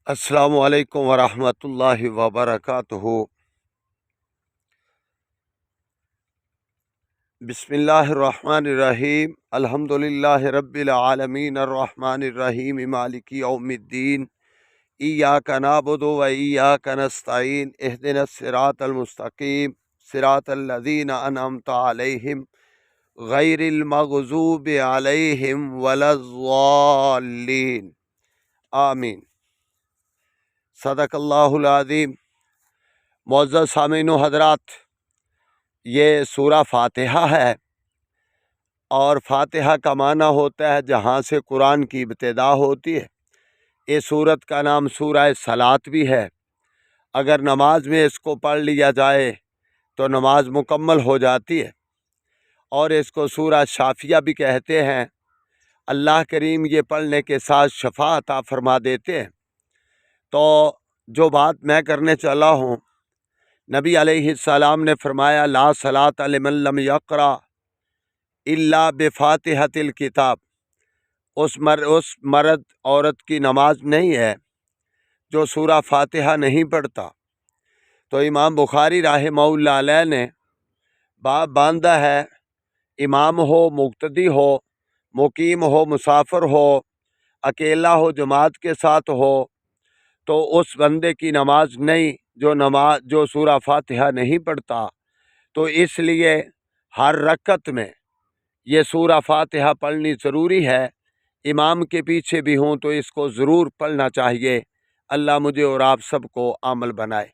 अस्सलामु अलैकुम वरहमतुल्लाहि वबरकातुहू। बिस्मिल्लाहिर्रहमानिर्रहीम। अल्हम्दुलिल्लाहि रब्बिल आलमीन अर्रहमानिर्रहीम मालिकी यौमिद्दीन। इय्याका नअबुदु व इय्याका नस्तईन। इहदिनस सिरातल मुस्तकीम सिरातल लज़ीना अनअमता अलैहिम गैरिल मग़ज़ूबि अलैहिम वलज़्ज़ाल्लीन। आमीन। सदक़ल्लाहुल अज़ीम। मुअज़्ज़ज़ सामीन व हज़रात, ये सूरा फ़ातिहा है और फ़ातिहा का माना होता है जहाँ से कुरान की इब्तिदा होती है। इस सूरत का नाम सूरा सलात भी है। अगर नमाज में इसको पढ़ लिया जाए तो नमाज मुकम्मल हो जाती है और इसको सूरा शाफिया भी कहते हैं। अल्लाह करीम ये पढ़ने के साथ शफ़ा अता फरमा देते हैं। तो जो बात मैं करने चला हूँ, नबी अलैहिस्सलाम ने फरमाया ला सलात लिमन लम यक़रा इल्ला बिफ़ातिहतिल किताब। उस मर्द औरत की नमाज नहीं है जो सूरा फ़ातिहा नहीं पढ़ता। तो इमाम बुखारी रहमहुल्लाह अलैह ने बाब बांधा है, इमाम हो, मुक्तदी हो, मुकीम हो, मुसाफिर हो, अकेला हो, जमात के साथ हो, तो उस बंदे की नमाज नहीं जो सूरा फ़ातिहा नहीं पढ़ता। तो इसलिए हर रकत में ये सूरा फ़ातिहा पढ़नी ज़रूरी है। इमाम के पीछे भी हूँ तो इसको ज़रूर पढ़ना चाहिए। अल्लाह मुझे और आप सबको आमल बनाए।